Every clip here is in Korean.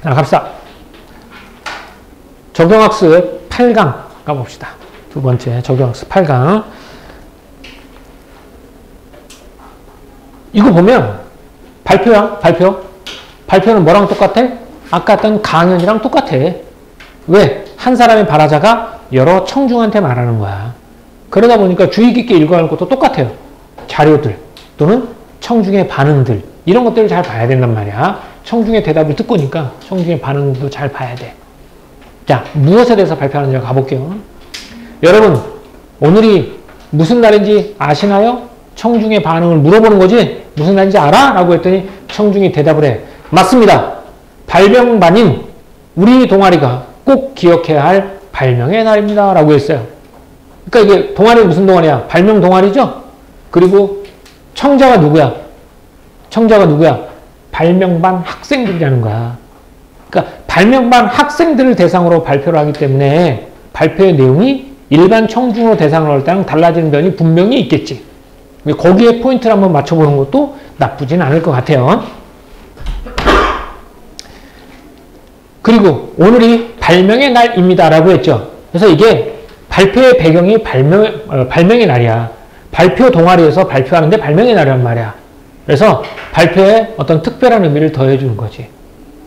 자, 갑시다. 적용학습 8강 가봅시다. 두 번째 적용학습 8강. 이거 보면 발표야, 발표. 발표는 뭐랑 똑같아? 아까 했던 강연이랑 똑같아. 왜? 한 사람의 발화자가 여러 청중한테 말하는 거야. 그러다 보니까 주의 깊게 읽어야 할 것도 똑같아요. 자료들 또는 청중의 반응들 이런 것들을 잘 봐야 된단 말이야. 청중의 대답을 듣고니까 청중의 반응도 잘 봐야 돼. 자, 무엇에 대해서 발표하는지 가볼게요. 여러분, 오늘이 무슨 날인지 아시나요? 청중의 반응을 물어보는 거지? 무슨 날인지 알아? 라고 했더니 청중이 대답을 해. 맞습니다. 발명반인 우리 동아리가 꼭 기억해야 할 발명의 날입니다. 라고 했어요. 그러니까 이게 동아리 무슨 동아리야? 발명 동아리죠? 그리고 청자가 누구야? 청자가 누구야? 발명반 학생들이라는 거야. 그러니까 발명반 학생들을 대상으로 발표를 하기 때문에 발표의 내용이 일반 청중으로 대상으로 할 때랑 달라지는 면이 분명히 있겠지. 거기에 포인트를 한번 맞춰보는 것도 나쁘진 않을 것 같아요. 그리고 오늘이 발명의 날입니다. 라고 했죠. 그래서 이게 발표의 배경이 발명의 날이야. 발표 동아리에서 발표하는데 발명의 날이란 말이야. 그래서 발표에 어떤 특별한 의미를 더해주는 거지.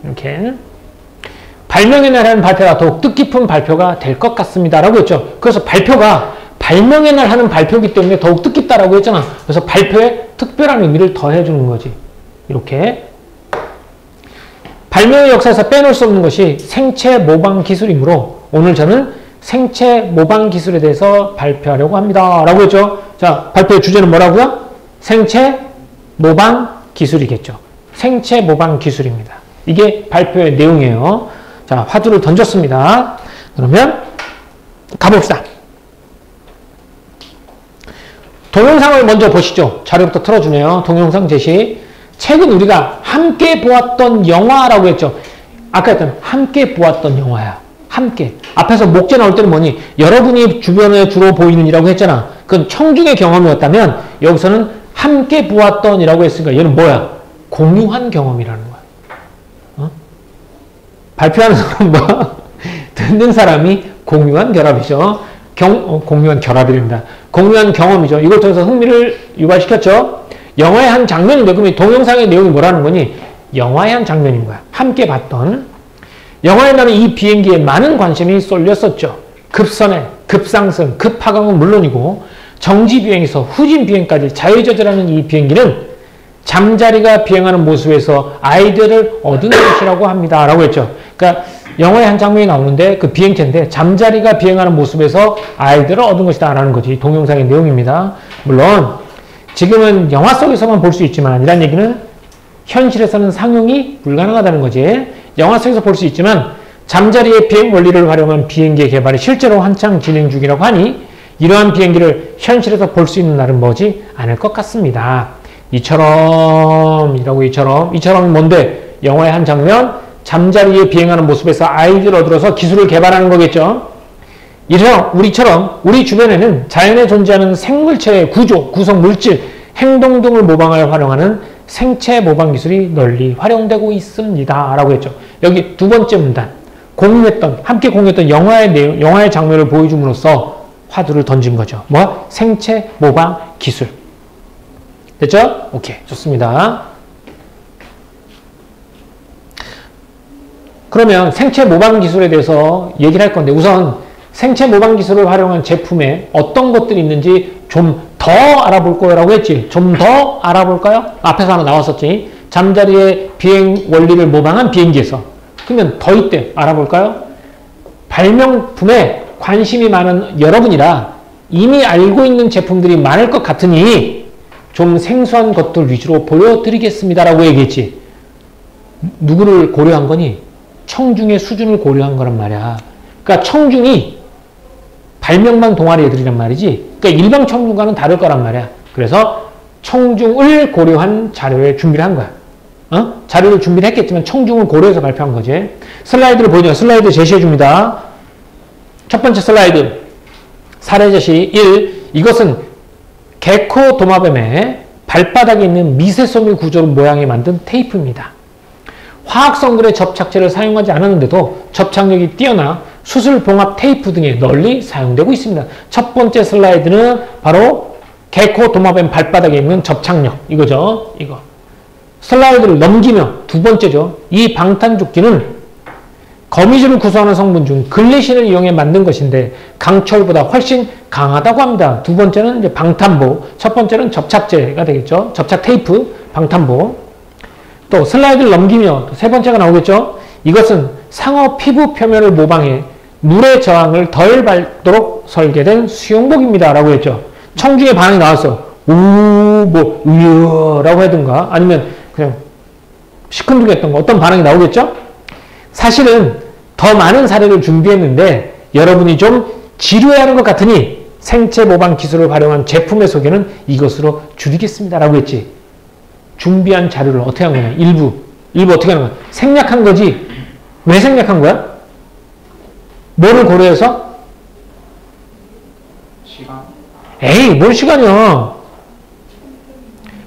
이렇게. 발명의 날하는 발표가 더욱 뜻깊은 발표가 될 것 같습니다. 라고 했죠. 그래서 발표가 발명의 날 하는 발표이기 때문에 더욱 뜻깊다라고 했잖아. 그래서 발표에 특별한 의미를 더해주는 거지. 이렇게. 발명의 역사에서 빼놓을 수 없는 것이 생체 모방 기술이므로 오늘 저는 생체 모방 기술에 대해서 발표하려고 합니다. 라고 했죠. 자, 발표의 주제는 뭐라고요? 생체 모방 기술이겠죠. 생체 모방 기술입니다. 이게 발표의 내용이에요. 자, 화두를 던졌습니다. 그러면 가봅시다. 동영상을 먼저 보시죠. 자료부터 틀어주네요. 동영상 제시. 최근 우리가 함께 보았던 영화라고 했죠. 아까 했던 함께 보았던 영화야. 함께. 앞에서 목재 나올 때는 뭐니? 여러분이 주변에 주로 보이는 이라고 했잖아. 그건 청중의 경험이었다면 여기서는 함께 보았던 이라고 했으니까 얘는 뭐야? 공유한 경험이라는 거야. 어? 발표하는 사람과 뭐? 듣는 사람이 공유한 결합이죠. 공유한 결합이랍니다. 공유한 경험이죠. 이걸 통해서 흥미를 유발시켰죠. 영화의 한 장면인데 그럼 이 동영상의 내용이 뭐라는 거니? 영화의 한 장면인 거야. 함께 봤던. 영화에 나는 이 비행기에 많은 관심이 쏠렸었죠. 급선회, 급상승, 급하강은 물론이고 정지 비행에서 후진 비행까지 자유자재라는 이 비행기는 잠자리가 비행하는 모습에서 아이디어를 얻은 것이라고 합니다. 라고 했죠. 그러니까 영화의 한 장면이 나오는데 그 비행체인데 잠자리가 비행하는 모습에서 아이디어를 얻은 것이다 라는 거지. 동영상의 내용입니다. 물론 지금은 영화 속에서만 볼 수 있지만 이란 얘기는 현실에서는 상용이 불가능하다는 거지. 영화 속에서 볼 수 있지만 잠자리의 비행 원리를 활용한 비행기의 개발이 실제로 한창 진행 중이라고 하니 이러한 비행기를 현실에서 볼 수 있는 날은 머지 않을 것 같습니다. 이처럼이 뭔데? 영화의 한 장면, 잠자리에 비행하는 모습에서 아이디어를 얻어서 기술을 개발하는 거겠죠. 우리처럼 우리 주변에는 자연에 존재하는 생물체의 구조, 구성 물질, 행동 등을 모방하여 활용하는 생체 모방 기술이 널리 활용되고 있습니다. 라고 했죠. 여기 두 번째 문단. 함께 공유했던 영화의 내용, 영화의 장면을 보여줌으로써 화두를 던진 거죠. 뭐? 생체 모방 기술. 됐죠? 오케이. 좋습니다. 그러면 생체 모방 기술에 대해서 얘기를 할 건데 우선 생체 모방 기술을 활용한 제품에 어떤 것들이 있는지 좀 더 알아볼 거라고 했지. 좀 더 알아볼까요? 앞에서 하나 나왔었지. 잠자리의 비행 원리를 모방한 비행기에서. 그러면 더 있대. 알아볼까요? 발명품에 관심이 많은 여러분이라 이미 알고 있는 제품들이 많을 것 같으니 좀 생소한 것들 위주로 보여드리겠습니다라고 얘기했지. 누구를 고려한 거니? 청중의 수준을 고려한 거란 말이야. 그러니까 청중이 발명반 동아리 애들이란 말이지. 그러니까 일반 청중과는 다를 거란 말이야. 그래서 청중을 고려한 자료에 준비를 한 거야. 자료를 준비를 했겠지만 청중을 고려해서 발표한 거지. 슬라이드를 보여줘요. 슬라이드 제시해 줍니다. 첫 번째 슬라이드. 사례 제시 1. 이것은 개코 도마뱀의 발바닥에 있는 미세소미 구조 모양에 만든 테이프입니다. 화학성분의 접착제를 사용하지 않았는데도 접착력이 뛰어나 수술 봉합 테이프 등에 널리 사용되고 있습니다. 첫 번째 슬라이드는 바로 개코 도마뱀 발바닥에 있는 접착력 이거죠. 이거 슬라이드를 넘기며 두 번째죠. 이 방탄조끼는 거미줄을 구성하는 성분 중 글리신을 이용해 만든 것인데 강철보다 훨씬 강하다고 합니다. 두 번째는 이제 방탄보, 첫 번째는 접착제가 되겠죠. 접착 테이프, 방탄보. 또 슬라이드를 넘기며 세 번째가 나오겠죠. 이것은 상어 피부 표면을 모방해 물의 저항을 덜 받도록 설계된 수영복입니다. 라고 했죠. 청중의 반응이 나왔어. 오, 뭐, 라고 하든가 아니면 그냥 시큰둥했던 어떤 반응이 나오겠죠? 사실은 더 많은 사례를 준비했는데 여러분이 좀 지루해하는 것 같으니 생체 모방 기술을 활용한 제품의 소개는 이것으로 줄이겠습니다. 라고 했지. 준비한 자료를 어떻게 한 거냐. 일부 어떻게 하는 거야. 생략한 거지. 왜 생략한 거야? 뭐를 고려해서? 시간. 에이, 뭘 시간이야.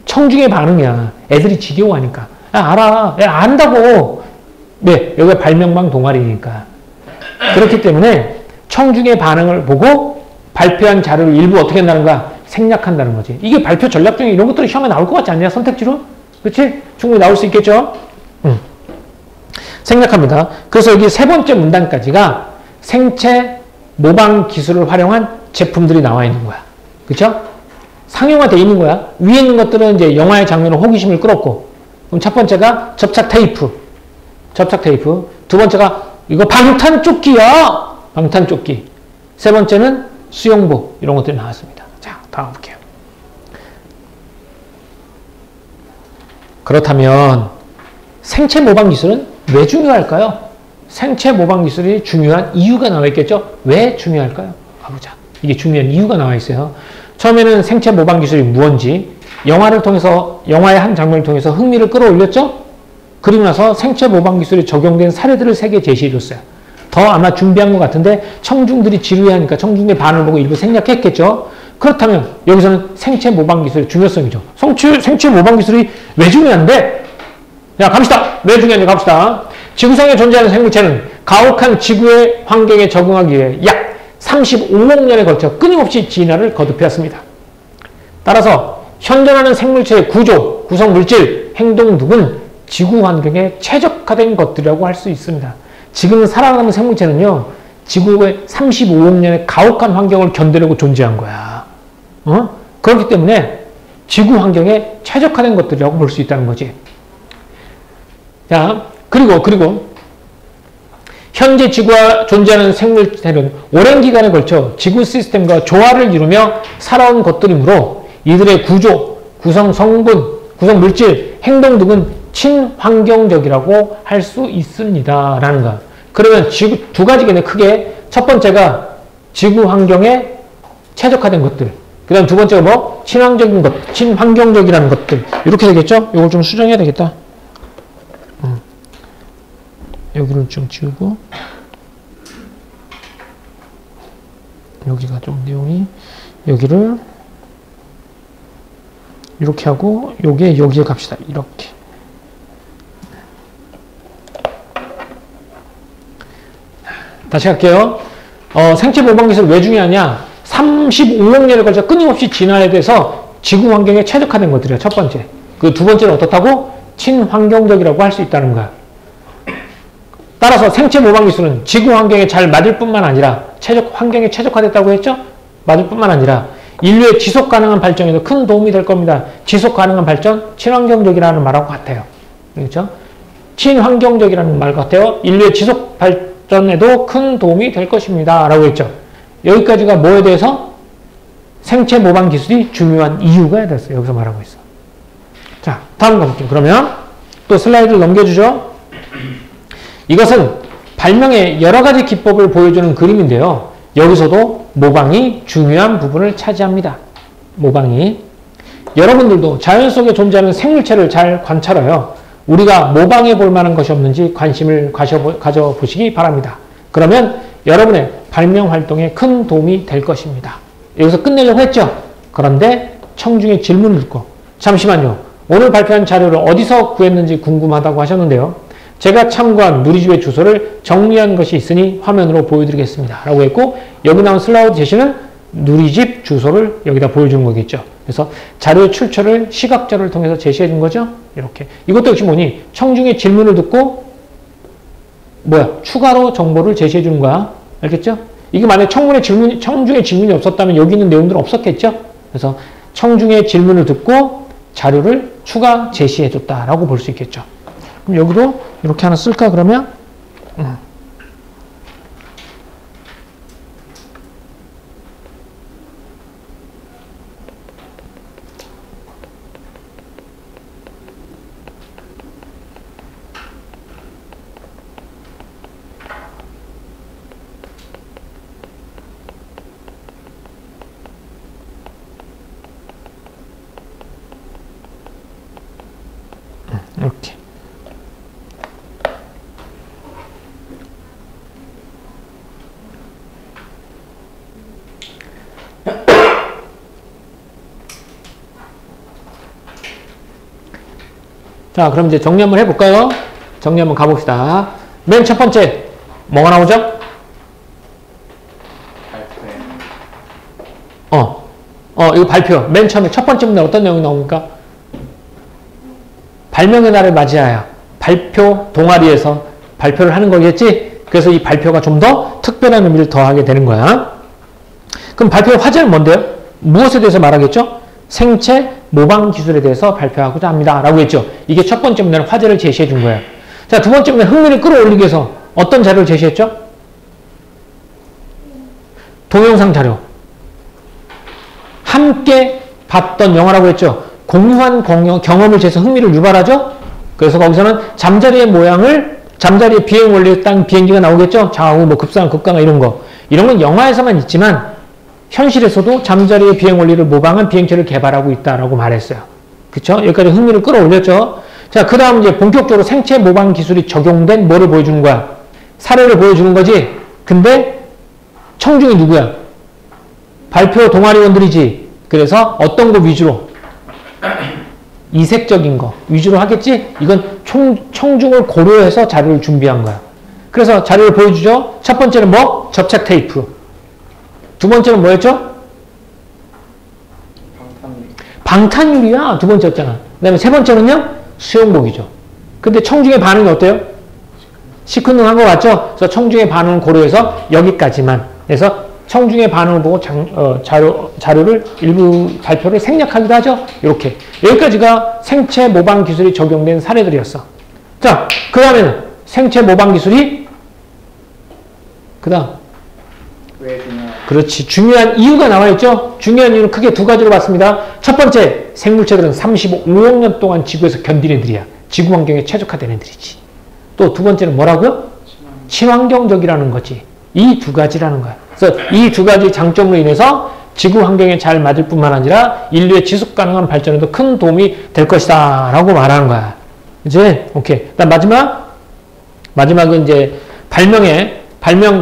청중의 반응이야. 애들이 지겨워하니까. 야, 알아. 야, 안다고. 네, 여기가 발명방 동아리니까. 그렇기 때문에 청중의 반응을 보고 발표한 자료를 일부 어떻게 한다는 거야? 생략한다는 거지. 이게 발표 전략 중에 이런 것들이 시험에 나올 것 같지 않냐? 선택지로? 그렇지? 충분히 나올 수 있겠죠? 생략합니다. 그래서 여기 세 번째 문단까지가 생체 모방 기술을 활용한 제품들이 나와 있는 거야. 그렇죠? 상용화되어 있는 거야. 위에 있는 것들은 이제 영화의 장면으로 호기심을 끌었고, 그럼 첫 번째가 접착 테이프. 두 번째가 이거 방탄조끼야. 방탄조끼. 세 번째는 수영복. 이런 것들이 나왔습니다. 자, 다음 볼게요. 그렇다면 생체 모방 기술은 왜 중요할까요? 생체 모방 기술이 중요한 이유가 나와 있겠죠? 왜 중요할까요? 가보자. 이게 중요한 이유가 나와 있어요. 처음에는 생체 모방 기술이 무언지 영화를 통해서 영화의 한 장면을 통해서 흥미를 끌어올렸죠? 그리고 나서 생체 모방 기술이 적용된 사례들을 3개 제시해 줬어요. 더 아마 준비한 것 같은데 청중들이 지루해하니까 청중의 반응을 보고 일부 생략했겠죠? 그렇다면 여기서는 생체 모방 기술의 중요성이죠. 생체 모방 기술이 왜 중요한데? 야, 갑시다. 왜 중요한지 갑시다. 지구상에 존재하는 생물체는 가혹한 지구의 환경에 적응하기 위해 약 35억 년에 걸쳐 끊임없이 진화를 거듭해왔습니다. 따라서 현존하는 생물체의 구조, 구성 물질, 행동 등은 지구 환경에 최적화된 것들이라고 할 수 있습니다. 지금 살아남은 생물체는요, 지구의 35억 년의 가혹한 환경을 견디려고 존재한 거야. 그렇기 때문에 지구 환경에 최적화된 것들이라고 볼 수 있다는 거지. 자, 그리고 현재 지구와 존재하는 생물체는 오랜 기간에 걸쳐 지구 시스템과 조화를 이루며 살아온 것들이므로 이들의 구조, 구성 성분, 구성 물질, 행동 등은 친환경적이라고 할 수 있습니다. 라는 거. 그러면 두 가지겠네, 크게. 첫 번째가 지구 환경에 최적화된 것들. 그 다음 두 번째가 뭐? 친환경적이라는 것들. 이렇게 되겠죠? 이걸 좀 수정해야 되겠다. 여기를 좀 지우고. 여기가 좀 내용이, 여기를 이렇게 하고, 여기에 갑시다. 이렇게. 다시 할게요. 생체 모방 기술 왜 중요하냐? 35억 년에 걸쳐 끊임없이 진화에 대해서 지구 환경에 최적화된 것들이야. 첫 번째. 그 두 번째는 어떻다고? 친환경적이라고 할 수 있다는 거야. 따라서 생체 모방 기술은 지구 환경에 잘 맞을 뿐만 아니라 환경에 최적화됐다고 했죠? 맞을 뿐만 아니라 인류의 지속 가능한 발전에도 큰 도움이 될 겁니다. 지속 가능한 발전, 친환경적이라는 말하고 같아요. 그렇죠? 친환경적이라는 말 같아요. 인류의 지속 발전에도 큰 도움이 될 것입니다. 라고 했죠. 여기까지가 뭐에 대해서? 생체 모방 기술이 중요한 이유가 됐어요. 여기서 말하고 있어. 자, 다음 가볼게요. 그러면 또 슬라이드를 넘겨주죠. 이것은 발명의 여러 가지 기법을 보여주는 그림인데요. 여기서도 모방이 중요한 부분을 차지합니다. 모방이. 여러분들도 자연 속에 존재하는 생물체를 잘 관찰하여 우리가 모방해 볼 만한 것이 없는지 관심을 가져보시기 바랍니다. 그러면 여러분의 발명 활동에 큰 도움이 될 것입니다. 여기서 끝내려고 했죠? 그런데 청중의 질문을 듣고 잠시만요. 오늘 발표한 자료를 어디서 구했는지 궁금하다고 하셨는데요. 제가 참고한 누리집의 주소를 정리한 것이 있으니 화면으로 보여드리겠습니다. 라고 했고 여기 나온 슬라이드 제시는 누리집 주소를 여기다 보여주는 거겠죠. 그래서 자료 출처를 시각자료를 통해서 제시해 준 거죠. 이렇게. 이것도 역시 뭐니? 청중의 질문을 듣고 추가로 정보를 제시해 주는 거야. 알겠죠? 이게 만약에 청중의 질문이 없었다면 여기 있는 내용들은 없었겠죠? 그래서 청중의 질문을 듣고 자료를 추가 제시해 줬다라고 볼 수 있겠죠. 그럼 여기도 이렇게 하나 쓸까 그러면? 이렇게. 자, 그럼 이제 정리 한번 해볼까요? 정리 한번 가봅시다. 맨 첫 번째, 뭐가 나오죠? 이거 발표. 맨 처음에 첫 번째 문제 어떤 내용이 나옵니까? 발명의 날을 맞이하여 발표 동아리에서 발표를 하는 거겠지? 그래서 이 발표가 좀 더 특별한 의미를 더하게 되는 거야. 그럼 발표의 화제는 뭔데요? 무엇에 대해서 말하겠죠? 생체 모방 기술에 대해서 발표하고자 합니다. 라고 했죠. 이게 첫 번째 문제는 화제를 제시해 준 거예요. 자, 두 번째 문제는 흥미를 끌어올리기 위해서 어떤 자료를 제시했죠? 동영상 자료. 함께 봤던 영화라고 했죠. 공유한 경험을 제해서 흥미를 유발하죠. 그래서 거기서는 잠자리의 모양을 잠자리의 비행 원리에 따른 비행기가 나오겠죠. 좌우 뭐 급상승 급강하 이런 거. 이런 건 영화에서만 있지만 현실에서도 잠자리의 비행 원리를 모방한 비행체를 개발하고 있다라고 말했어요. 그쵸? 여기까지 흥미를 끌어올렸죠. 자, 그 다음 이제 본격적으로 생체 모방 기술이 적용된 뭐를 보여주는 거야? 사례를 보여주는 거지. 근데 청중이 누구야? 발표 동아리원들이지. 그래서 어떤 거 위주로? 이색적인 거 위주로 하겠지? 이건 청중을 고려해서 자료를 준비한 거야. 그래서 자료를 보여주죠. 첫 번째는 뭐? 접착 테이프. 두 번째는 뭐였죠? 방탄유리야. 두 번째였잖아. 그 다음에 세 번째는요? 수영복이죠. 근데 청중의 반응이 어때요? 시큰둥한 거 같죠? 그래서 청중의 반응을 고려해서 여기까지만 해서 청중의 반응을 보고 자료를 일부 발표를 생략하기도 하죠. 이렇게. 여기까지가 생체 모방 기술이 적용된 사례들이었어. 자, 그 다음에는 생체 모방 기술이 그 다음 왜 중요한? 그렇지. 중요한 이유가 나와 있죠. 중요한 이유는 크게 두 가지로 봤습니다. 첫 번째, 생물체들은 35억 년 동안 지구에서 견딘 애들이야. 지구 환경에 최적화된 애들이지. 또 두 번째는 뭐라고요? 친환경적이라는 거지. 이 두 가지라는 거야. 그래서 이 두 가지 장점으로 인해서 지구 환경에 잘 맞을 뿐만 아니라 인류의 지속 가능한 발전에도 큰 도움이 될 것이다 라고 말하는 거야. 이제 오케이. 그다음 마지막은 이제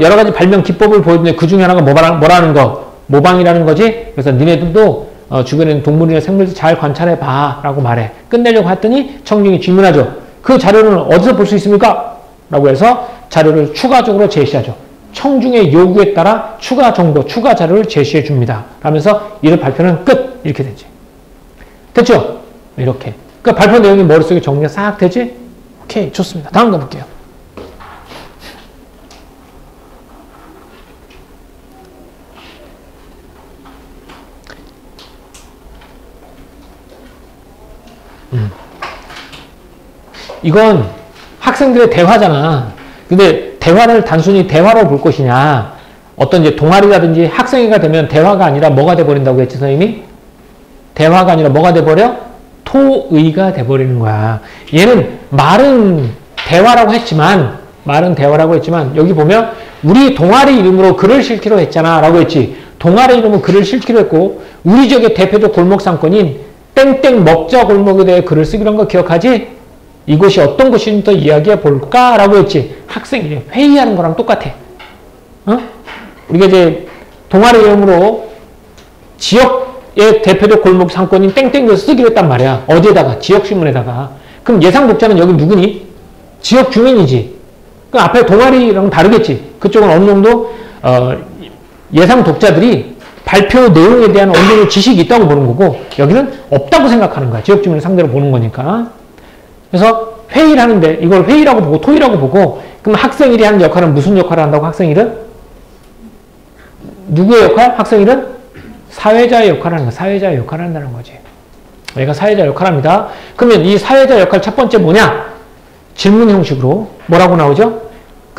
여러 가지 발명 기법을 보여주는데 그 중에 하나가 뭐라는 거? 모방이라는 거지. 그래서 니네들도 주변에 있는 동물이나 생물들 잘 관찰해 봐 라고 말해. 끝내려고 했더니 청중이 질문하죠. 그 자료는 어디서 볼 수 있습니까? 라고 해서 자료를 추가적으로 제시하죠. 청중의 요구에 따라 추가 정보, 추가 자료를 제시해 줍니다. 라면서 이를 발표는 끝! 이렇게 되지. 됐죠? 이렇게. 그러니까 발표 내용이 머릿속에 정리가 싹 되지? 오케이, 좋습니다. 다음 거 볼게요. 이건 학생들의 대화잖아. 근데 대화를 단순히 대화로 볼 것이냐, 어떤 이제 동아리라든지 학생회가 되면 대화가 아니라 뭐가 돼버린다고 했지, 선생님이? 대화가 아니라 뭐가 돼버려? 토의가 돼버리는 거야. 얘는 말은 대화라고 했지만, 여기 보면, 우리 동아리 이름으로 글을 실기로 했잖아. 라고 했지. 동아리 이름으로 글을 실기로 했고, 우리 지역의 대표적 골목 상권인 땡땡 먹자 골목에 대해 글을 쓰기로 한 거 기억하지? 이곳이 어떤 곳인지 더 이야기해 볼까? 라고 했지. 학생이 회의하는 거랑 똑같아. 우리가 이제 동아리 이름으로 지역의 대표적 골목 상권인 땡땡을 쓰기로 했단 말이야. 어디에다가? 지역신문에다가. 그럼 예상 독자는 여기 누구니? 지역 주민이지. 그 앞에 동아리랑 다르겠지. 그쪽은 어느 정도 예상 독자들이 발표 내용에 대한 어느 정도 지식이 있다고 보는 거고 여기는 없다고 생각하는 거야. 지역 주민을 상대로 보는 거니까. 그래서 회의를 하는데 이걸 회의라고 보고 토의라고 보고 그럼 학생일이 하는 역할은 무슨 역할을 한다고 학생일은? 누구의 역할? 학생일은 사회자의 역할을 하는 거야. 사회자의 역할을 한다는 거지. 얘가 사회자 역할을 합니다. 그러면 이 사회자 역할 첫 번째 뭐냐? 질문 형식으로 뭐라고 나오죠?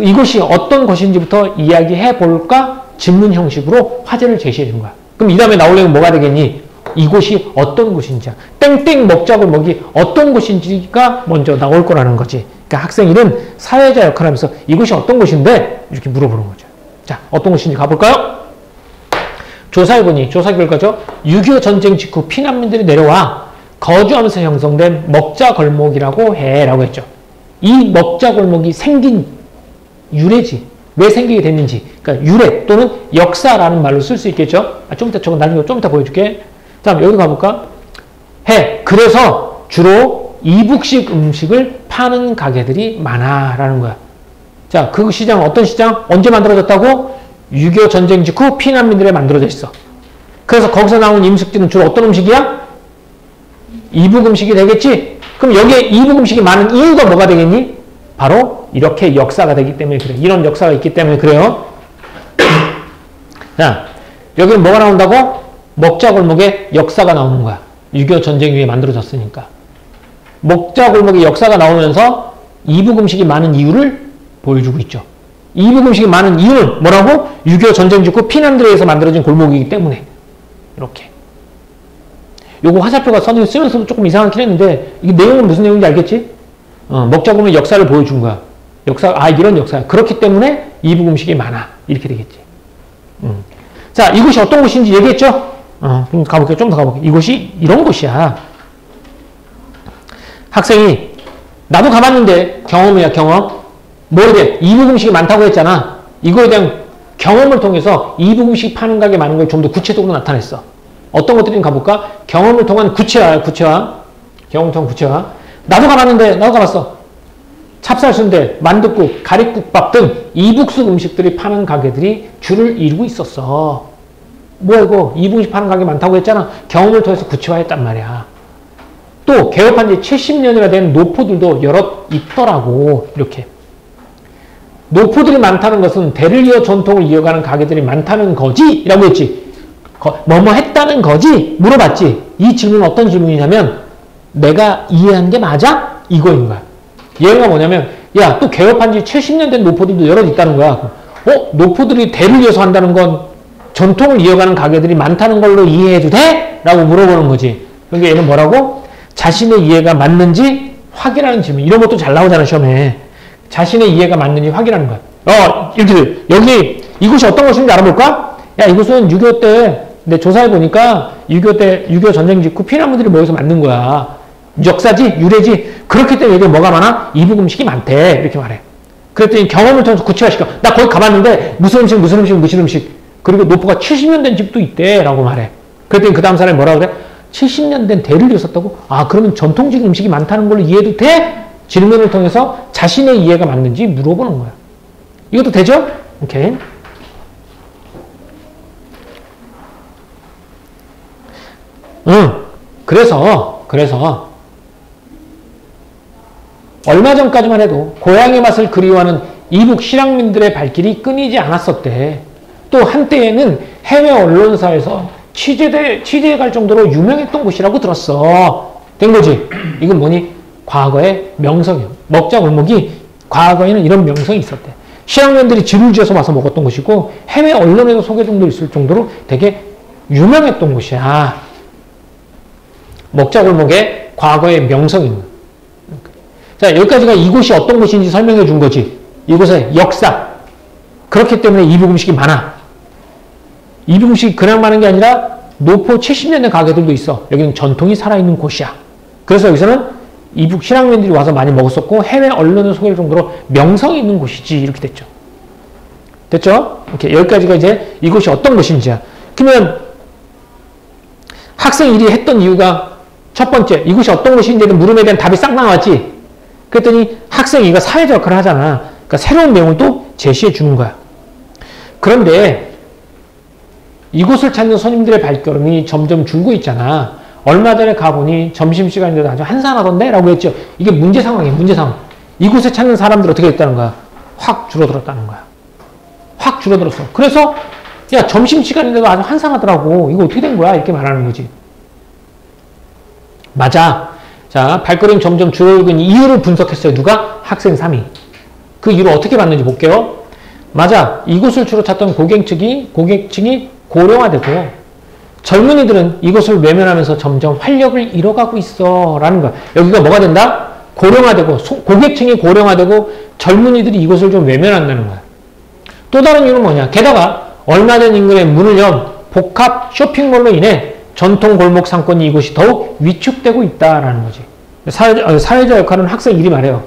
이것이 어떤 것인지부터 이야기해 볼까? 질문 형식으로 화제를 제시해 주는 거야. 그럼 이 다음에 나오려면 뭐가 되겠니? 이곳이 어떤 곳인지, 땡땡 먹자골목이 어떤 곳인지가 먼저 나올 거라는 거지. 그러니까 학생일은 사회자 역할을 하면서 이곳이 어떤 곳인데? 이렇게 물어보는 거죠. 자, 어떤 곳인지 가볼까요? 조사해보니, 조사 결과죠. 6.25 전쟁 직후 피난민들이 내려와 거주하면서 형성된 먹자골목이라고 해 라고 했죠. 이 먹자골목이 생긴 유래지. 왜 생기게 됐는지. 그러니까 유래 또는 역사라는 말로 쓸 수 있겠죠. 좀 이따 저거 나중에 좀 이따 보여줄게. 다음 여기 가볼까? 그래서 주로 이북식 음식을 파는 가게들이 많아라는 거야. 자, 그 시장은 어떤 시장? 언제 만들어졌다고? 6.25 전쟁 직후 피난민들에 만들어져 있어. 그래서 거기서 나온 임식들은 주로 어떤 음식이야? 이북 음식이 되겠지? 그럼 여기에 이북 음식이 많은 이유가 뭐가 되겠니? 바로 이렇게 역사가 되기 때문에 그래. 이런 역사가 있기 때문에 그래요. 자, 여기는 뭐가 나온다고? 먹자골목의 역사가 나오는 거야. 6.25 전쟁 이후에 만들어졌으니까. 먹자골목의 역사가 나오면서 이북 음식이 많은 이유를 보여주고 있죠. 이북 음식이 많은 이유는 뭐라고? 6.25 전쟁 직후 피난들에 의해서 만들어진 골목이기 때문에. 이렇게. 요거 화살표가 선생님 쓰면서도 조금 이상하긴 했는데 이게 내용은 무슨 내용인지 알겠지? 먹자골목의 역사를 보여준 거야. 역사, 이런 역사야. 그렇기 때문에 이북 음식이 많아. 이렇게 되겠지. 자, 이곳이 어떤 곳인지 얘기했죠? 좀 가볼게요. 좀 더 가볼게요. 이곳이 이런 곳이야. 학생이 나도 가봤는데 경험이야, 경험. 모르게 이북 음식이 많다고 했잖아. 이거에 대한 경험을 통해서 이북 음식 파는 가게 많은 걸 좀 더 구체적으로 나타냈어. 어떤 것들인지 가볼까? 경험을 통한 구체화야, 구체화. 경험을 통한 구체화. 나도 가봤는데, 나도 가봤어. 찹쌀순대, 만둣국, 가리국밥 등 이북식 음식들이 파는 가게들이 줄을 이루고 있었어. 뭐야 이거? 이북 음식 파는 가게 많다고 했잖아. 경험을 통해서 구체화했단 말이야. 또 개업한 지 70년이나 된 노포들도 여럿 있더라고. 이렇게. 노포들이 많다는 것은 대를 이어 전통을 이어가는 가게들이 많다는 거지? 라고 했지. 뭐뭐 했다는 거지? 물어봤지. 이 질문은 어떤 질문이냐면 내가 이해한 게 맞아? 이거인 거야. 얘가 뭐냐면 야, 또 개업한 지 70년 된 노포들도 여럿 있다는 거야. 노포들이 대를 이어서 한다는 건 전통을 이어가는 가게들이 많다는 걸로 이해해도 돼? 라고 물어보는 거지. 그러니까 얘는 뭐라고? 자신의 이해가 맞는지 확인하는 질문. 이런 것도 잘 나오잖아, 시험에. 자신의 이해가 맞는지 확인하는 거야. 이렇게 여기 이곳이 어떤 곳인지 알아볼까? 야, 이곳은 6.25 때 내 조사해보니까 6.25 전쟁 직후 피난민들이 모여서 만든 거야. 역사지? 유래지? 그렇기 때문에 여기 뭐가 많아? 이북 음식이 많대. 이렇게 말해. 그랬더니 경험을 통해서 구체화시켜. 나 거기 가봤는데 무슨 음식, 무슨 음식, 무슨 음식. 그리고 노포가 70년 된 집도 있대. 라고 말해. 그랬더니 그 다음 사람이 뭐라고 그래? 70년 된 대를 이었었다고? 그러면 전통적 음식이 많다는 걸로 이해도 돼? 질문을 통해서 자신의 이해가 맞는지 물어보는 거야. 이것도 되죠? 오케이. 그래서 얼마 전까지만 해도 고향의 맛을 그리워하는 이북 실향민들의 발길이 끊이지 않았었대. 또 한때에는 해외 언론사에서 취재해 갈 정도로 유명했던 곳이라고 들었어. 된 거지? 이건 뭐니? 과거의 명성이요. 먹자골목이 과거에는 이런 명성이 있었대. 실향민들이 집을 지어서 와서 먹었던 곳이고 해외 언론에도 소개정도 있을 정도로 되게 유명했던 곳이야. 먹자골목의 과거의 명성인 거야. 자, 여기까지가 이곳이 어떤 곳인지 설명해 준 거지. 이곳의 역사. 그렇기 때문에 이북 음식이 많아. 이북 음식이 그냥 많은 게 아니라 노포 70년 된 가게들도 있어. 여기는 전통이 살아있는 곳이야. 그래서 여기서는 이북 실향민들이 와서 많이 먹었었고 해외 언론에 소개할 정도로 명성이 있는 곳이지. 이렇게 됐죠. 됐죠? 이렇게 여기까지가 이제 이곳이 어떤 곳인지야. 그러면 학생 1위 했던 이유가 첫 번째, 이곳이 어떤 곳인지는 물음에 대한 답이 싹 나왔지. 그랬더니 학생이 이거 사회적 역할을 하잖아. 그러니까 새로운 내용을 또 제시해 주는 거야. 그런데 이곳을 찾는 손님들의 발걸음이 점점 줄고 있잖아. 얼마 전에 가보니 점심시간인데도 아주 한산하던데? 라고 했죠. 이게 문제 상황이에요. 문제 상황. 이곳에 찾는 사람들이 어떻게 됐다는 거야? 확 줄어들었다는 거야. 확 줄어들었어. 그래서 야 점심시간인데도 아주 한산하더라고. 이거 어떻게 된 거야? 이렇게 말하는 거지. 맞아. 자, 발걸음이 점점 줄어들고 있는 이유를 분석했어요. 누가? 학생 3위. 그 이유를 어떻게 봤는지 볼게요. 맞아. 이곳을 주로 찾던 고객층이 고령화되고 젊은이들은 이곳을 외면하면서 점점 활력을 잃어가고 있어 라는 거야. 여기가 뭐가 된다? 고령화되고 고객층이 고령화되고 젊은이들이 이곳을 좀 외면한다는 거야. 또 다른 이유는 뭐냐? 게다가 얼마 전 인근에 문을 연 복합 쇼핑몰로 인해 전통 골목 상권이 이곳이 더욱 위축되고 있다라는 거지. 사회적 역할은 학생 1위 말해요.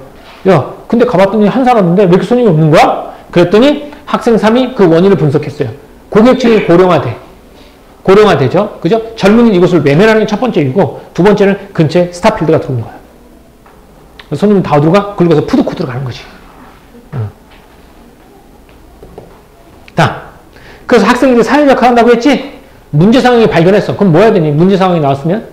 야, 근데 가봤더니 한산하던데 왜 이렇게 손님이 없는 거야? 그랬더니 학생 3위 그 원인을 분석했어요. 고객층이 고령화되죠? 그죠? 젊은이 이곳을 외면하는 게 첫 번째 이유고, 두 번째는 근처에 스타필드가 들어온 거야. 손님은 다 어디로 가? 긁어서 푸드코트로 가는 거지. 자, 그래서 학생들이 사회적 역할을 한다고 했지? 문제 상황이 발견했어. 그럼 뭐 해야 되니? 문제 상황이 나왔으면?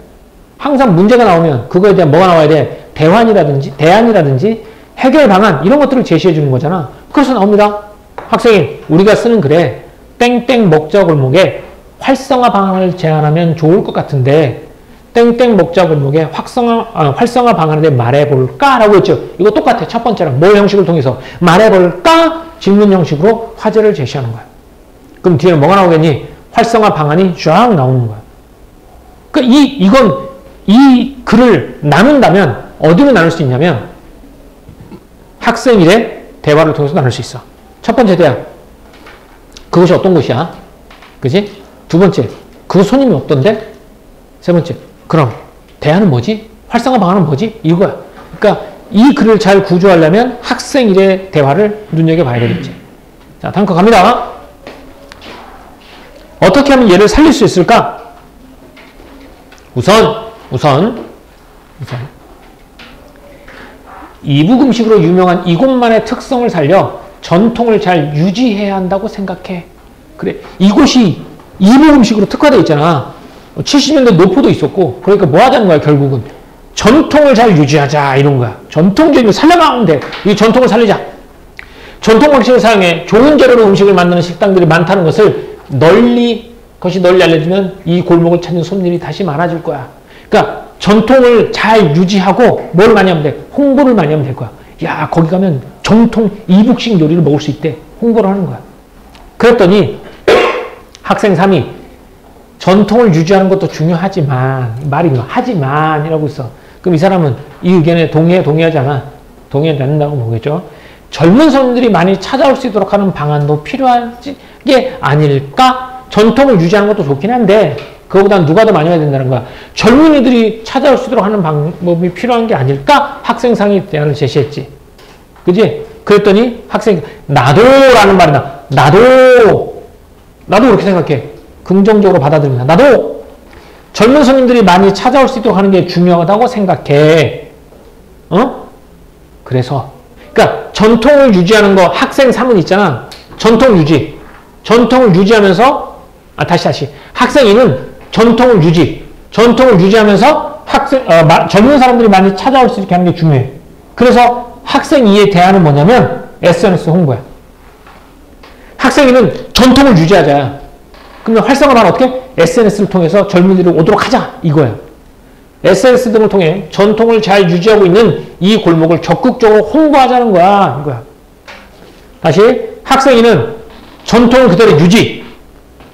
항상 문제가 나오면 그거에 대한 뭐가 나와야 돼? 대안이라든지 해결 방안 이런 것들을 제시해 주는 거잖아. 그래서 나옵니다. 학생이 우리가 쓰는 글에 땡땡 먹자 골목에 활성화 방안을 제안하면 좋을 것 같은데 땡땡 먹자 골목에 활성화 방안에 대해 말해볼까? 라고 했죠. 이거 똑같아. 첫 번째랑 뭘 형식을 통해서 말해볼까? 질문 형식으로 화제를 제시하는 거야. 그럼 뒤에는 뭐가 나오겠니? 활성화 방안이 쫙 나오는 거야. 그러니까 이 글을 나눈다면 어디로 나눌 수 있냐면 학생일의 대화를 통해서 나눌 수 있어. 첫 번째 대화. 그것이 어떤 곳이야? 그지? 두 번째. 그 손님이 어떤데? 세 번째. 그럼 대화는 뭐지? 활성화 방안은 뭐지? 이거야. 그러니까 이 글을 잘 구조하려면 학생일의 대화를 눈여겨봐야 되겠지. 자, 다음 거 갑니다. 어떻게 하면 얘를 살릴 수 있을까? 우선 이북 음식으로 유명한 이곳만의 특성을 살려 전통을 잘 유지해야 한다고 생각해. 그래, 이곳이 이북 음식으로 특화되어 있잖아. 70년대 노포도 있었고, 그러니까 뭐 하자는 거야, 결국은. 전통을 잘 유지하자, 이런 거야. 전통적인 살려가면 돼. 이 전통을 살리자. 전통 방식을 사용해 좋은 재료로 음식을 만드는 식당들이 많다는 것을 널리 알려주면 이 골목을 찾는 손님들이 다시 많아질 거야. 그러니까 전통을 잘 유지하고 뭘 많이 하면 돼? 홍보를 많이 하면 될 거야. 야, 거기 가면 정통 이북식 요리를 먹을 수 있대. 홍보를 하는 거야. 그랬더니 학생 3위 전통을 유지하는 것도 중요하지만 말이 하지만 이라고 있어. 그럼 이 사람은 이 의견에 동의하지 않아? 동의하지 않는다고 보겠죠. 젊은 손님들이 많이 찾아올 수 있도록 하는 방안도 필요한 게 아닐까? 전통을 유지하는 것도 좋긴 한데 그거보다는 누가 더 많이 해야 된다는 거야. 젊은이들이 찾아올 수 있도록 하는 방법이 필요한 게 아닐까? 학생상이 대안을 제시했지. 그지? 그랬더니 학생이 나도라는 말이 나도 그렇게 생각해. 긍정적으로 받아들입니다. 나도 젊은 손님들이 많이 찾아올 수 있도록 하는 게 중요하다고 생각해. 그래서 그러니까 전통을 유지하는 거 학생 3은 있잖아. 전통을 유지하면서 학생 2는 전통을 유지하면서 젊은 사람들이 많이 찾아올 수 있게 하는 게 중요해. 그래서 학생 2의 대안은 뭐냐면 SNS 홍보야. 학생 2는 전통을 유지하자. 그러면 활성화는 어떻게? SNS를 통해서 젊은이들이 오도록 하자. 이거야. SNS 등을 통해 전통을 잘 유지하고 있는 이 골목을 적극적으로 홍보하자는 거야. 이거야. 다시 학생 2는 전통을 그대로 유지,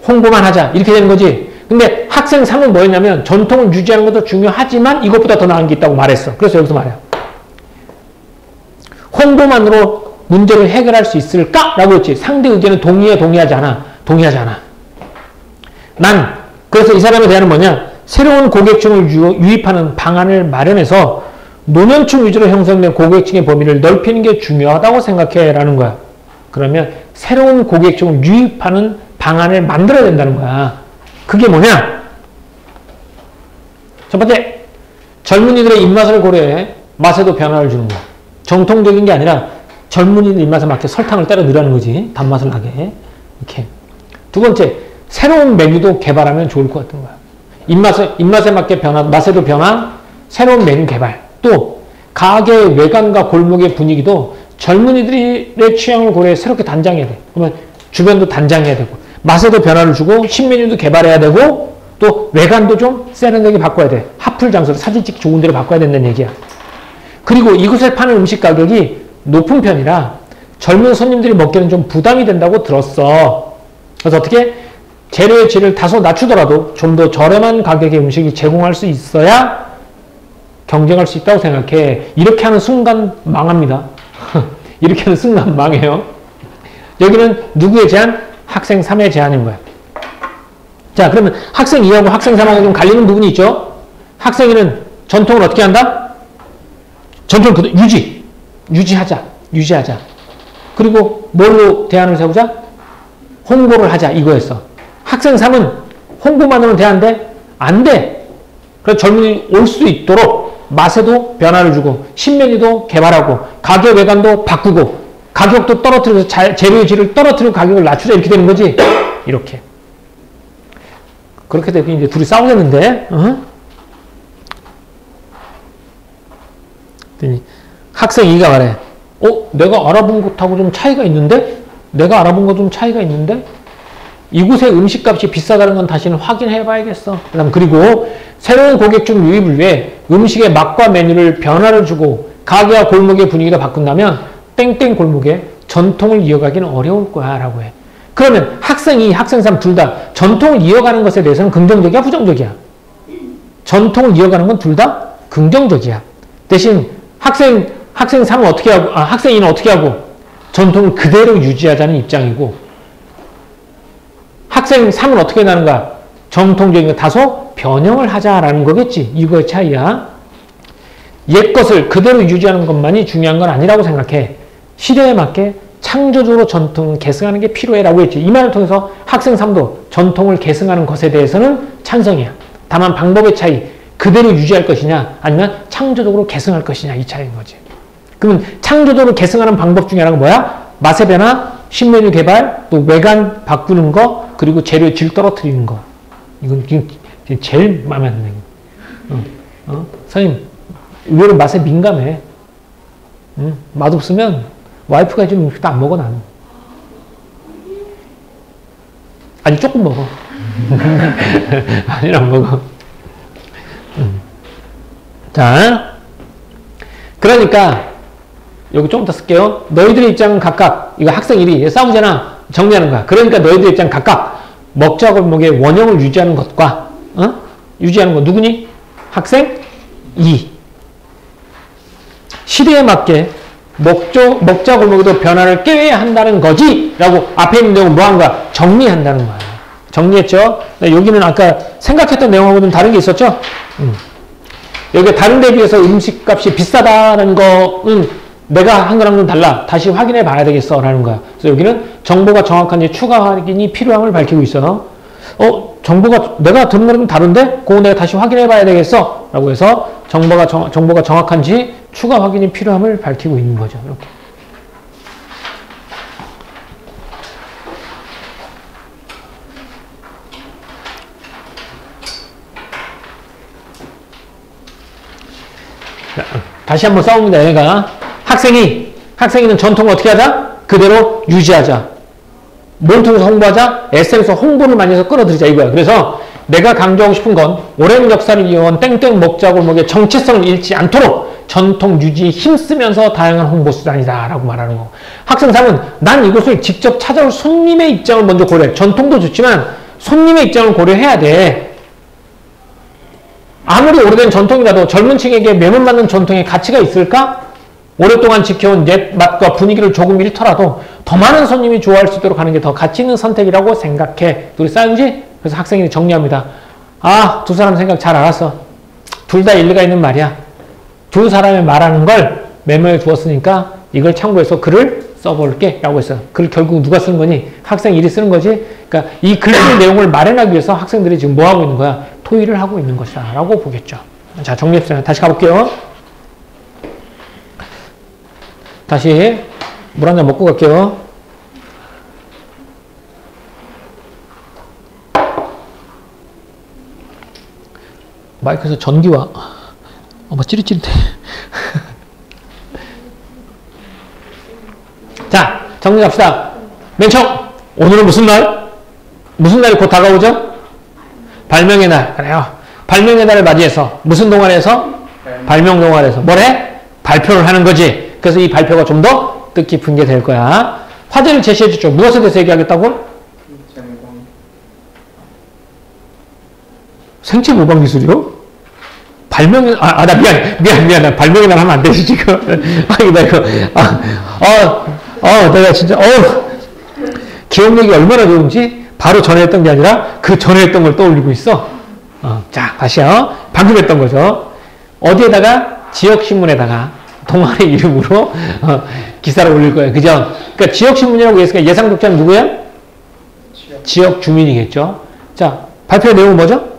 홍보만 하자. 이렇게 되는 거지. 근데 학생 3은 뭐였냐면 전통을 유지하는 것도 중요하지만 이것보다 더 나은 게 있다고 말했어. 그래서 여기서 말해요. 홍보만으로 문제를 해결할 수 있을까? 라고 했지. 상대 의견은 동의하지 않아. 그래서 이 사람에 대한 뭐냐? 새로운 고객층을 유입하는 방안을 마련해서 노년층 위주로 형성된 고객층의 범위를 넓히는 게 중요하다고 생각해. 라는 거야. 그러면 새로운 고객층을 유입하는 방안을 만들어야 된다는 거야. 그게 뭐냐? 첫 번째, 젊은이들의 입맛을 고려해 맛에도 변화를 주는 거야. 정통적인 게 아니라 젊은이들 입맛에 맞게 설탕을 때려 넣으라는 거지. 단맛을 나게. 이렇게. 두 번째, 새로운 메뉴도 개발하면 좋을 것 같은 거야. 입맛에 맞게 맛에도 변한 새로운 메뉴 개발. 또, 가게의 외관과 골목의 분위기도 젊은이들의 취향을 고려해 새롭게 단장해야 돼. 그러면 주변도 단장해야 되고, 맛에도 변화를 주고, 신메뉴도 개발해야 되고, 또 외관도 좀 세련되게 바꿔야 돼. 핫플 장소로 사진 찍기 좋은 데로 바꿔야 된다는 얘기야. 그리고 이곳에 파는 음식 가격이 높은 편이라 젊은 손님들이 먹기에는 좀 부담이 된다고 들었어. 그래서 어떻게? 재료의 질을 다소 낮추더라도 좀 더 저렴한 가격의 음식을 제공할 수 있어야 경쟁할 수 있다고 생각해. 이렇게 하는 순간 망합니다. 이렇게 하는 순간 망해요. 여기는 누구의 제한? 학생 3의 제한인 거야. 자, 그러면 학생 2하고 학생 3하고 좀 갈리는 부분이 있죠? 학생 2는 전통을 어떻게 한다? 전통 유지하자. 그리고 뭘로 대안을 세우자? 홍보를 하자, 이거였어. 학생 3은 홍보만으로는 대안돼? 안 돼. 그래서 젊은이 올 수 있도록 맛에도 변화를 주고, 신메뉴도 개발하고, 가게 외관도 바꾸고, 가격도 떨어뜨려서 재료의 질을 떨어뜨리고 가격을 낮추자, 이렇게 되는 거지. 이렇게. 그렇게 되면 이제 둘이 싸우겠는데, 학생 2가 말해. 내가 알아본 것하고 좀 차이가 있는데? 내가 알아본 거 좀 차이가 있는데? 이곳의 음식값이 비싸다는 건 다시는 확인해 봐야겠어. 그리고 새로운 고객 중 유입을 위해 음식의 맛과 메뉴를 변화를 주고 가게와 골목의 분위기가 바꾼다면 땡땡 골목의 전통을 이어가기는 어려울 거야 라고 해. 그러면 학생 2, 학생 3 둘 다 전통을 이어가는 것에 대해서는 긍정적이야, 부정적이야? 전통을 이어가는 건 둘 다 긍정적이야. 대신 학생 3은 어떻게 하고, 학생 2는 어떻게 하고? 전통을 그대로 유지하자는 입장이고, 학생 3은 어떻게 나는 거야? 정통적인 거 다소 변형을 하자라는 거겠지. 이거의 차이야. 옛 것을 그대로 유지하는 것만이 중요한 건 아니라고 생각해. 시대에 맞게 창조적으로 전통을 계승하는 게 필요해라고 했지. 이 말을 통해서 학생 3도 전통을 계승하는 것에 대해서는 찬성이야. 다만 방법의 차이, 그대로 유지할 것이냐 아니면 창조적으로 계승할 것이냐, 이 차이인 거지. 그러면 창조적으로 계승하는 방법 중에 하나가 뭐야? 맛의 변화, 신메뉴 개발, 또 외관 바꾸는 거, 그리고 재료 질 떨어뜨리는 거. 이건 제일 마음에 안 드는 거. 선생님, 의외로 맛에 민감해. 맛없으면 와이프가 해준 음식도 안 먹어, 나는. 아니, 조금 먹어. 아니, 안 먹어. 자, 그러니까 여기 조금 더 쓸게요. 너희들의 입장은 각각, 이거 학생 1이 싸우잖아. 정리하는 거야. 그러니까 너희들의 입장 각각 먹자 골목의 원형을 유지하는 것과 유지하는 거 누구니? 학생 2. 시대에 맞게 먹자 골목에도 변화를 꾀해야 한다는 거지 라고 앞에 있는 내용을 뭐 한가? 정리한다는 거야. 정리했죠? 여기는 아까 생각했던 내용하고는 다른 게 있었죠? 여기 다른 데 비해서 음식값이 비싸다는 거는 내가 한 거랑 좀 달라. 다시 확인해 봐야 되겠어. 라는 거야. 그래서 여기는 정보가 정확한지 추가 확인이 필요함을 밝히고 있어. 정보가 내가 들은 거랑 좀 다른데? 그거 내가 다시 확인해 봐야 되겠어. 라고 해서 정보가 정확한지 추가 확인이 필요함을 밝히고 있는 거죠. 이렇게. 자, 다시 한번 싸웁니다. 얘가 학생이는 전통을 어떻게 하자? 그대로 유지하자. 뭘 통해서 홍보하자? SNS에서 홍보를 많이 해서 끌어들이자, 이거야. 그래서 내가 강조하고 싶은 건 오랜 역사를 이어온 땡땡 먹자 골목의 정체성을 잃지 않도록 전통 유지에 힘쓰면서 다양한 홍보 수단이다 라고 말하는 거. 학생 3은 난 이곳을 직접 찾아올 손님의 입장을 먼저 고려해. 전통도 좋지만 손님의 입장을 고려해야 돼. 아무리 오래된 전통이라도 젊은 층에게 매몰맞는 전통의 가치가 있을까? 오랫동안 지켜온 옛 맛과 분위기를 조금 잃더라도 더 많은 손님이 좋아할 수 있도록 하는 게 더 가치 있는 선택이라고 생각해. 둘이 싸우지? 그래서 학생이 정리합니다. 두 사람 생각 잘 알았어. 둘 다 일리가 있는 말이야. 두 사람이 말하는 걸 메모해 두었으니까 이걸 참고해서 글을 써볼게 라고 했어요. 글 결국 누가 쓰는 거니? 학생 1이 쓰는 거지. 그러니까 이 글 쓴 내용을 마련하기 위해서 학생들이 지금 뭐 하고 있는 거야? 토의를 하고 있는 것이다 라고 보겠죠. 자, 정리해보자. 다시 가볼게요. 다시 물 한 잔 먹고 갈게요. 마이크에서 전기와 찌릿찌릿해. 자, 정리합시다. 맨 처음, 오늘은 무슨 날? 무슨 날이 곧 다가오죠? 발명의 날. 그래요. 발명의 날을 맞이해서 무슨 동아리에서? 발명 동아리에서 뭘 해? 발표를 하는 거지. 그래서 이 발표가 좀 더 뜻깊은 게 될 거야. 화제를 제시해 주죠. 무엇에 대해서 얘기하겠다고? 생체 모방 기술이요? 발명의, 나 미안. 나 발명의 날 하면 안 되지, 지금. 나 이거, 내가 진짜, 기억력이 얼마나 좋은지 바로 전에 했던 게 아니라 그 전에 했던 걸 떠올리고 있어. 자, 다시요. 방금 했던 거죠. 어디에다가? 지역신문에다가 동아리 이름으로 기사를 올릴 거예요. 그죠? 그러니까 지역신문이라고 했으니까 예상 독자는 누구야? 지역 주민이겠죠. 자, 발표 내용은 뭐죠?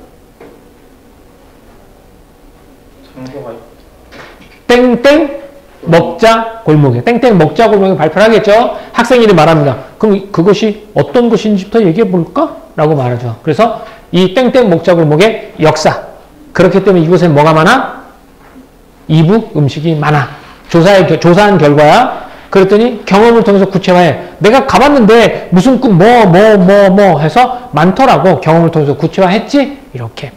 땡땡 먹자 골목에 땡땡 먹자 골목에 발표를 하겠죠. 학생들이 말합니다. 그럼 그것이 어떤 것인지부터 얘기해 볼까? 라고 말하죠. 그래서 이 땡땡 먹자 골목의 역사. 그렇기 때문에 이곳에 뭐가 많아? 이북 음식이 많아. 조사한 결과야. 그랬더니 경험을 통해서 구체화해. 내가 가봤는데 무슨 국 뭐 해서 많더라고. 경험을 통해서 구체화했지? 이렇게.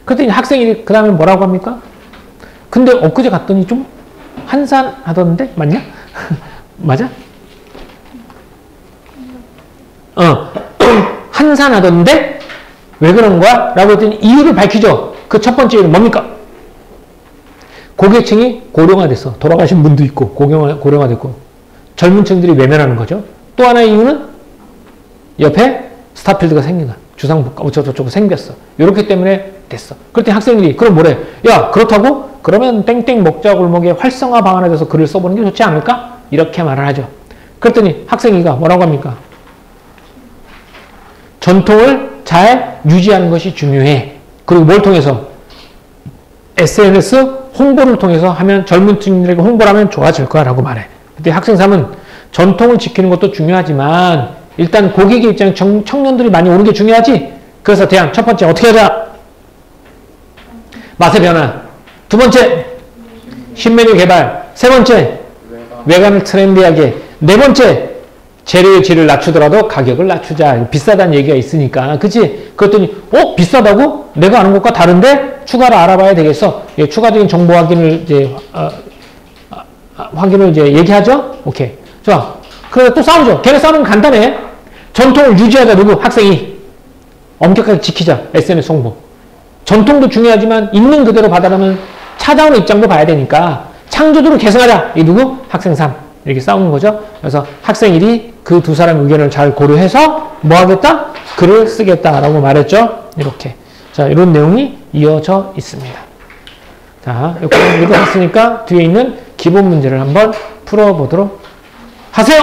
그랬더니 학생이 그 다음에 뭐라고 합니까? 근데 엊그제 갔더니 좀 한산하던데? 맞냐? 맞아? 좀 한산하던데? 왜 그런 거야? 라고 했더니 이유를 밝히죠. 그 첫 번째 이유는 뭡니까? 고객층이 고령화됐어. 돌아가신 분도 있고 고령화됐고 젊은 층들이 외면하는 거죠. 또 하나의 이유는 옆에 스타필드가 생긴 거야. 주상복합 어쩌고저쩌고 생겼어. 이렇기 때문에 됐어. 그랬더니 학생들이 그럼 뭐래? 야, 그렇다고? 그러면 땡땡 먹자 골목의 활성화 방안에 대해서 글을 써보는 게 좋지 않을까? 이렇게 말을 하죠. 그랬더니 학생이가 뭐라고 합니까? 전통을 잘 유지하는 것이 중요해. 그리고 뭘 통해서? SNS 홍보를 통해서 하면 젊은 층들에게 홍보를 하면 좋아질 거야 라고 말해. 근데 학생 3은 전통을 지키는 것도 중요하지만 일단 고객의 입장에 청년들이 많이 오는 게 중요하지. 그래서 대안 첫 번째 어떻게 하자? 맛의 변화. 두 번째 신메뉴 개발. 세 번째 외관을 트렌디하게. 네 번째 재료의 질을 낮추더라도 가격을 낮추자. 비싸다는 얘기가 있으니까. 그치? 그랬더니 비싸다고? 내가 아는 것과 다른데? 추가로 알아봐야 되겠어. 예, 추가적인 정보 확인을 이제 얘기하죠? 오케이. 좋아. 그래 또 싸우죠. 걔네 싸우는 건 간단해. 전통을 유지하자. 누구? 학생이. 엄격하게 지키자. SNS 홍보. 전통도 중요하지만 있는 그대로 받아라면 찾아오는 입장도 봐야 되니까 창조적으로 개선하자. 이 누구? 학생 3. 이렇게 싸우는 거죠. 그래서 학생 1이 그 두 사람 의견을 잘 고려해서 뭐 하겠다? 글을 쓰겠다라고 말했죠. 이렇게. 자, 이런 내용이 이어져 있습니다. 자, 이거 읽어봤으니까 뒤에 있는 기본 문제를 한번 풀어보도록 하세요.